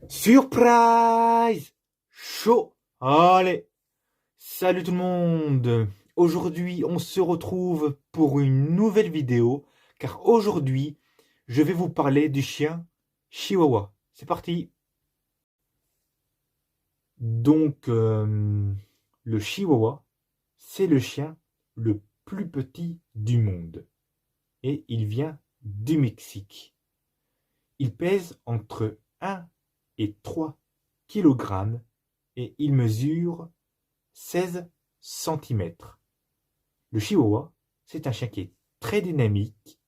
Surprise! Chaud! Allez! Salut tout le monde! Aujourd'hui, on se retrouve pour une nouvelle vidéo, car aujourd'hui, je vais vous parler du chien Chihuahua. C'est parti! Donc, le Chihuahua, c'est le chien le plus petit du monde. Et il vient du Mexique. Il pèse entre 1 et 3 kilogrammes et il mesure 16 centimètres. Le Chihuahua, c'est un chien qui est très dynamique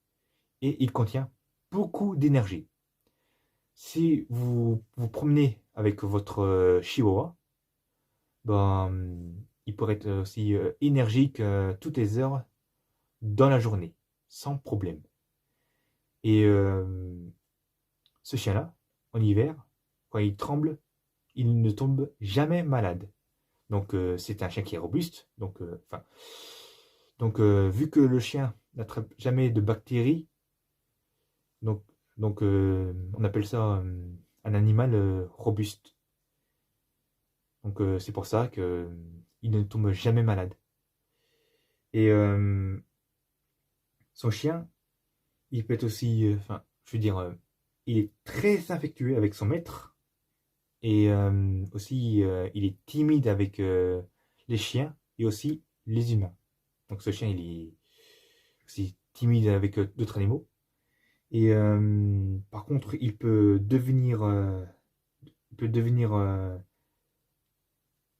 et il contient beaucoup d'énergie. Si vous vous promenez avec votre Chihuahua, ben, il pourrait être aussi énergique toutes les heures dans la journée, sans problème. Et ce chien-là, en hiver, quand il tremble, il ne tombe jamais malade. Donc c'est un chien qui est robuste. Vu que le chien n'attrape jamais de bactéries, donc, on appelle ça un animal robuste. Donc c'est pour ça que il ne tombe jamais malade. Et son chien, il peut être aussi, je veux dire, il est très affectueux avec son maître. Et aussi, il est timide avec les chiens et aussi les humains. Donc ce chien, il est aussi timide avec d'autres animaux. Et par contre, il peut devenir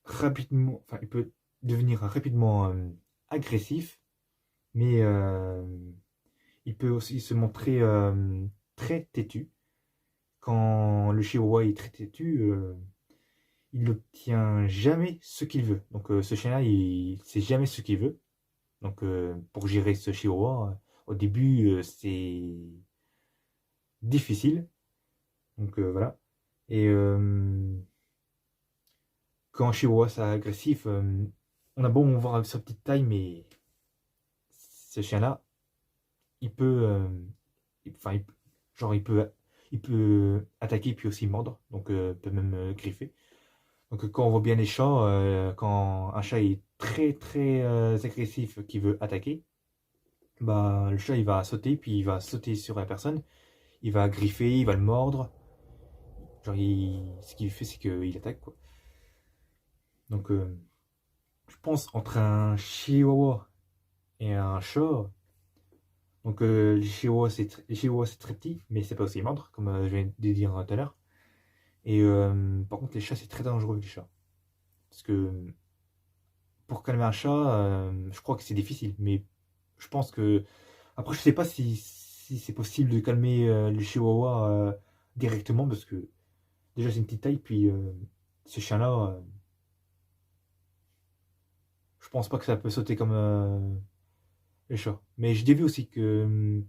rapidement, enfin, il peut devenir rapidement agressif, mais il peut aussi se montrer très têtu. Quand le chihuahua est très têtu, il n'obtient jamais ce qu'il veut. Donc ce chien-là, il sait jamais ce qu'il veut. Donc pour gérer ce chihuahua, au début, c'est difficile. Donc voilà. Et quand un chihuahua c'est agressif, on a beau voir sa petite taille, mais ce chien-là, il peut, enfin, genre il peut attaquer puis aussi mordre, donc peut même griffer. Donc quand on voit bien les chats, quand un chat est très très agressif qui veut attaquer, bah le chat il va sauter puis il va sauter sur la personne, il va griffer, il va le mordre. Genre ce qu'il fait c'est qu'il attaque quoi. Donc je pense entre un chihuahua et un chat. Donc les chihuahuas c'est très petit, mais c'est pas aussi mordre comme je viens de dire tout à l'heure. Et par contre les chats c'est très dangereux les chats. Parce que pour calmer un chat, je crois que c'est difficile, mais je pense que après je sais pas si c'est possible de calmer le chihuahua directement parce que déjà c'est une petite taille, puis ce chien-là, je pense pas que ça peut sauter comme les chats. Mais j'ai vu aussi que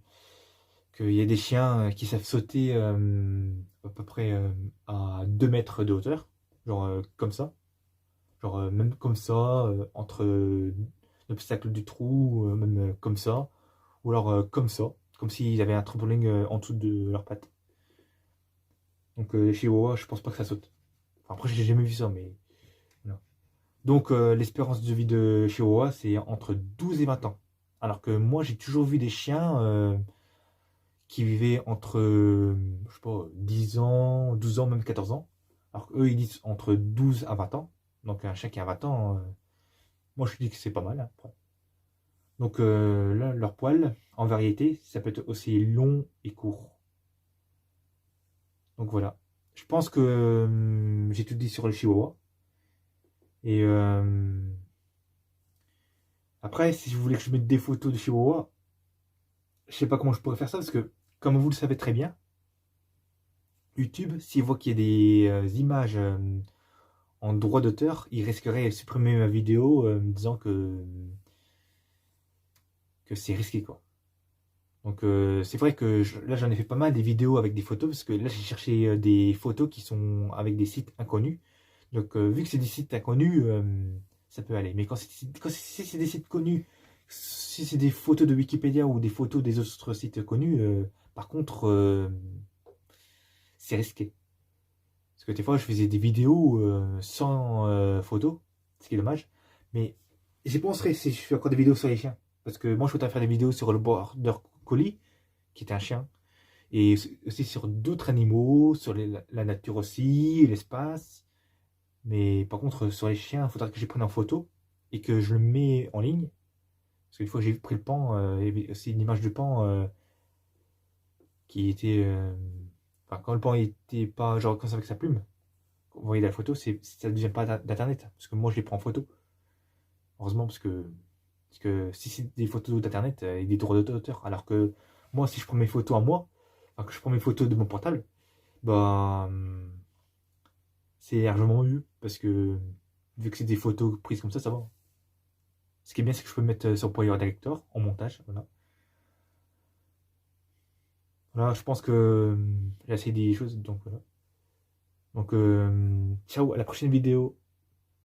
qu'il y a des chiens qui savent sauter à peu près à 2 mètres de hauteur, genre comme ça. Genre même comme ça, entre l'obstacle du trou, même comme ça. Ou alors comme ça, comme s'ils avaient un trampoline en dessous de leurs pattes. Donc les chihuahuas, je pense pas que ça saute. Enfin, après, j'ai jamais vu ça, mais voilà. Donc l'espérance de vie de chihuahua, c'est entre 12 et 20 ans. Alors que moi, j'ai toujours vu des chiens qui vivaient entre, je sais pas, 10 ans, 12 ans, même 14 ans. Alors qu'eux, ils disent entre 12 à 20 ans. Donc un chien qui a 20 ans, moi je dis que c'est pas mal, hein, après. Donc là, leurs poils, en variété, ça peut être aussi long et court. Donc voilà. Je pense que j'ai tout dit sur le chihuahua. Et après, si vous voulez que je mette des photos de chihuahua, je sais pas comment je pourrais faire ça parce que, comme vous le savez très bien, YouTube, s'il voit qu'il y a des images en droit d'auteur, il risquerait de supprimer ma vidéo me disant que c'est risqué quoi. Donc c'est vrai que là j'en ai fait pas mal des vidéos avec des photos parce que là j'ai cherché des photos qui sont avec des sites inconnus. Donc vu que c'est des sites inconnus, ça peut aller. Mais si c'est des sites connus, si c'est des photos de Wikipédia ou des photos des autres sites connus, par contre c'est risqué. Parce que des fois, je faisais des vidéos sans photos, ce qui est dommage. Mais j'y penserai si je fais encore des vidéos sur les chiens. Parce que moi, je voudrais faire des vidéos sur le border collie, qui est un chien. Et aussi sur d'autres animaux, sur la nature aussi, l'espace. Mais par contre, sur les chiens, il faudra que je les prenne en photo et que je le mets en ligne. Parce qu'une fois, j'ai pris le pan, il y avait aussi une image du pan qui était. Enfin, quand le pan était pas genre comme ça avec sa plume, vous voyez la photo, ça ne devient pas d'internet. Parce que moi, je les prends en photo. Heureusement, parce que si c'est des photos d'internet, il y a des droits d'auteur. Alors que moi, si je prends mes photos à moi, enfin, que je prends mes photos de mon portable, bah. C'est largement mieux. Parce que vu que c'est des photos prises comme ça va. Ce qui est bien, c'est que je peux mettre sur Power Director en montage. Voilà. Voilà, je pense que j'ai essayé des choses. Donc voilà. Donc, ciao, à la prochaine vidéo.